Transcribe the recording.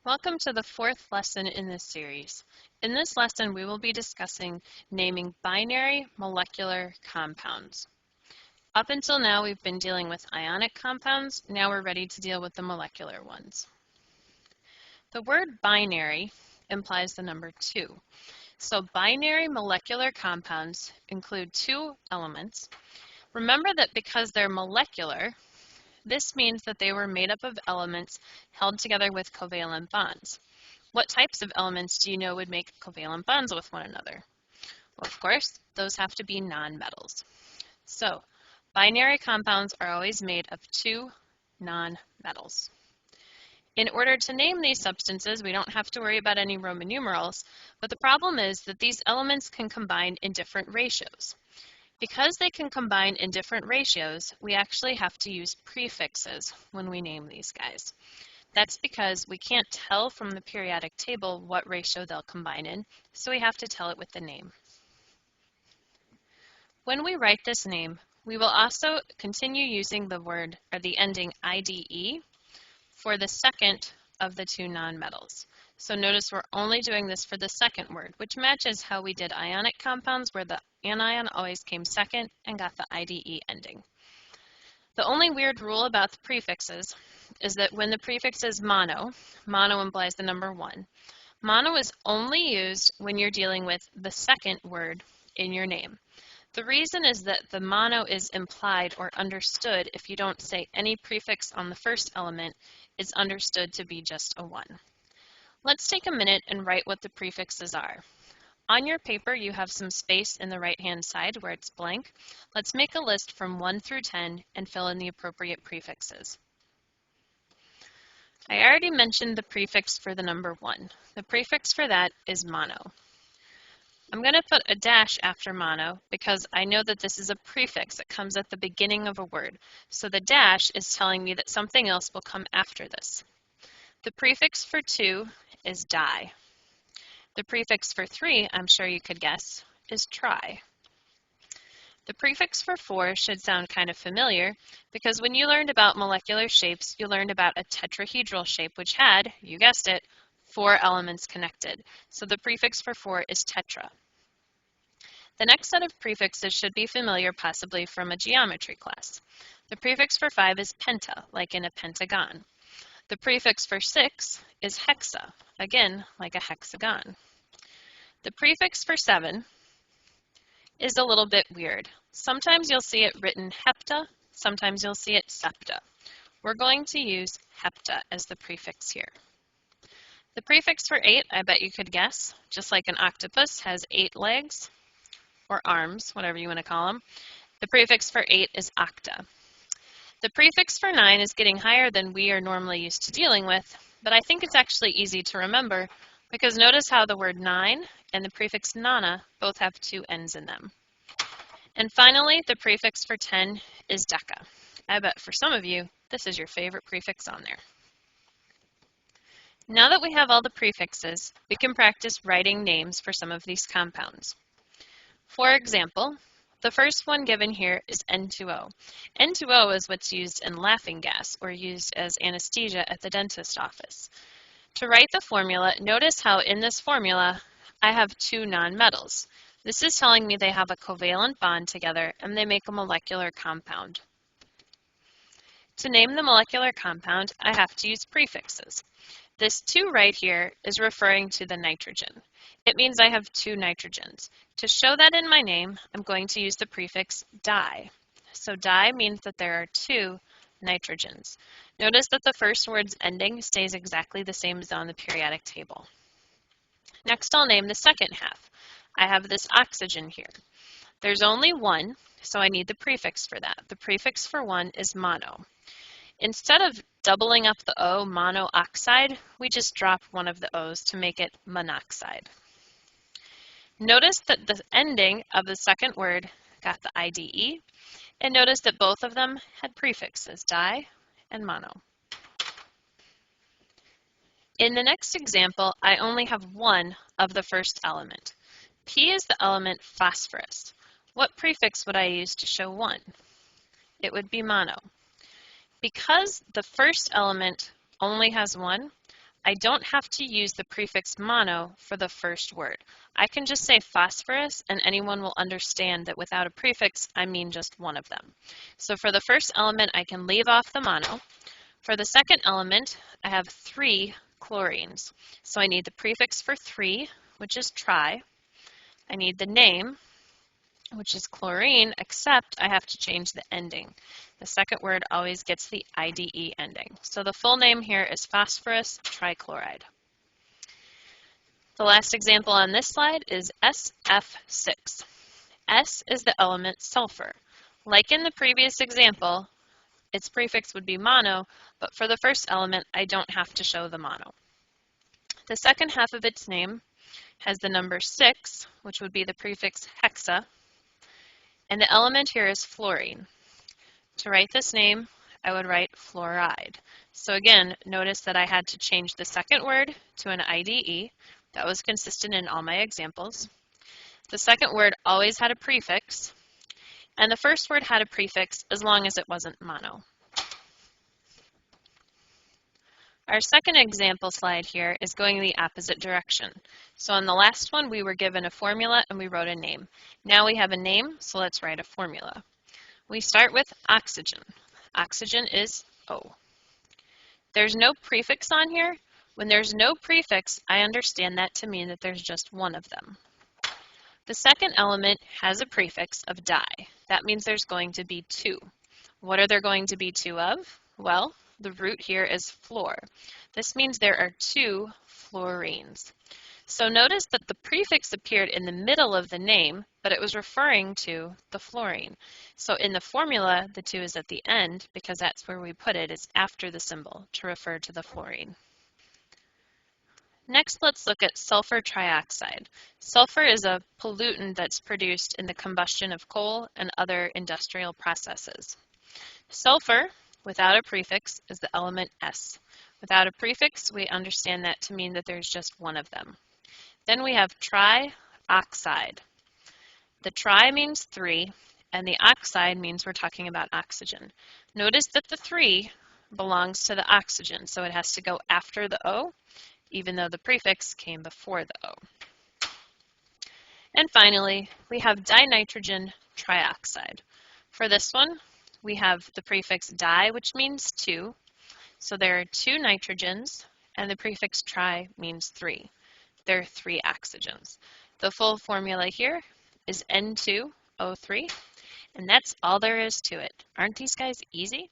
Welcome to the fourth lesson in this series. In this lesson, we will be discussing naming binary molecular compounds. Up until now, we've been dealing with ionic compounds. Now we're ready to deal with the molecular ones. The word binary implies the number 2. So binary molecular compounds include 2 elements. Remember that because they're molecular, this means that they were made up of elements held together with covalent bonds. What types of elements do you know would make covalent bonds with one another? Well, of course, those have to be nonmetals. So, binary compounds are always made of 2 nonmetals. In order to name these substances, we don't have to worry about any Roman numerals, but the problem is that these elements can combine in different ratios. Because they can combine in different ratios, we actually have to use prefixes when we name these guys. That's because we can't tell from the periodic table what ratio they'll combine in, so we have to tell it with the name. When we write this name, we will also continue using the word or the ending IDE for the second of the 2 nonmetals. So notice we're only doing this for the second word, which matches how we did ionic compounds where the anion always came second and got the IDE ending. The only weird rule about the prefixes is that when the prefix is mono implies the number 1. Mono is only used when you're dealing with the second word in your name. The reason is that the mono is implied or understood if you don't say any prefix on the first element. It's understood to be just a 1. Let's take a minute and write what the prefixes are. On your paper, you have some space in the right-hand side where it's blank. Let's make a list from 1 through 10 and fill in the appropriate prefixes. I already mentioned the prefix for the number 1. The prefix for that is mono. I'm going to put a dash after mono because I know that this is a prefix that comes at the beginning of a word. So the dash is telling me that something else will come after this. The prefix for 2 is di. The prefix for 3, I'm sure you could guess, is tri. The prefix for 4 should sound kind of familiar because when you learned about molecular shapes, you learned about a tetrahedral shape which had, you guessed it, 4 elements connected. So the prefix for 4 is tetra. The next set of prefixes should be familiar possibly from a geometry class. The prefix for 5 is penta, like in a pentagon. The prefix for 6 is hexa, again, like a hexagon. The prefix for 7 is a little bit weird. Sometimes you'll see it written hepta, sometimes you'll see it septa. We're going to use hepta as the prefix here. The prefix for 8, I bet you could guess, just like an octopus has 8 legs, or arms, whatever you want to call them. The prefix for 8 is octa. The prefix for 9 is getting higher than we are normally used to dealing with, but I think it's actually easy to remember because notice how the word 9 and the prefix nana both have 2 N's in them. And finally, the prefix for 10 is deca. I bet for some of you, this is your favorite prefix on there. Now that we have all the prefixes, we can practice writing names for some of these compounds. For example, the first one given here is N2O. N2O is what's used in laughing gas or used as anesthesia at the dentist office. To write the formula, notice how in this formula I have 2 nonmetals. This is telling me they have a covalent bond together and they make a molecular compound. To name the molecular compound, I have to use prefixes. This 2 right here is referring to the nitrogen. It means I have 2 nitrogens. To show that in my name, I'm going to use the prefix di. So di means that there are 2 nitrogens. Notice that the first word's ending stays exactly the same as on the periodic table. Next, I'll name the second half. I have this oxygen here. There's only 1, so I need the prefix for that. The prefix for 1 is mono. Instead of doubling up the O, monooxide, we just drop one of the O's to make it monoxide. Notice that the ending of the second word got the IDE, and notice that both of them had prefixes, di and mono. In the next example, I only have 1 of the first element. P is the element phosphorus. What prefix would I use to show 1? It would be mono. Because the first element only has 1, I don't have to use the prefix mono for the first word. I can just say phosphorus and anyone will understand that without a prefix, I mean just one of them. So for the first element, I can leave off the mono. For the second element, I have 3 chlorines. So I need the prefix for 3, which is tri. I need the name, which is chlorine, except I have to change the ending. The second word always gets the IDE ending. So the full name here is phosphorus trichloride. The last example on this slide is SF6. S is the element sulfur. Like in the previous example, its prefix would be mono, but for the first element, I don't have to show the mono. The second half of its name has the number 6, which would be the prefix hexa, and the element here is fluorine. To write this name, I would write fluoride. So again, notice that I had to change the second word to an IDE. That was consistent in all my examples. The second word always had a prefix, and the first word had a prefix as long as it wasn't mono. Our second example slide here is going the opposite direction. So on the last one, we were given a formula and we wrote a name. Now we have a name, so let's write a formula. We start with oxygen. Oxygen is O. There's no prefix on here. When there's no prefix, I understand that to mean that there's just one of them. The second element has a prefix of di. That means there's going to be 2. What are there going to be 2 of? Well, the root here is fluor. This means there are 2 fluorines. So notice that the prefix appeared in the middle of the name, but it was referring to the fluorine. So in the formula, the 2 is at the end because that's where we put it. It's after the symbol to refer to the fluorine. Next, let's look at sulfur trioxide. Sulfur is a pollutant that's produced in the combustion of coal and other industrial processes. Sulfur, without a prefix, is the element S. Without a prefix, we understand that to mean that there's just one of them. Then we have trioxide. The tri means 3, and the oxide means we're talking about oxygen. Notice that the 3 belongs to the oxygen, so it has to go after the O, even though the prefix came before the O. And finally, we have dinitrogen trioxide. For this one, we have the prefix di, which means 2. So there are 2 nitrogens, and the prefix tri means 3. There are 3 oxygens. The full formula here is N2O3, and that's all there is to it. Aren't these guys easy?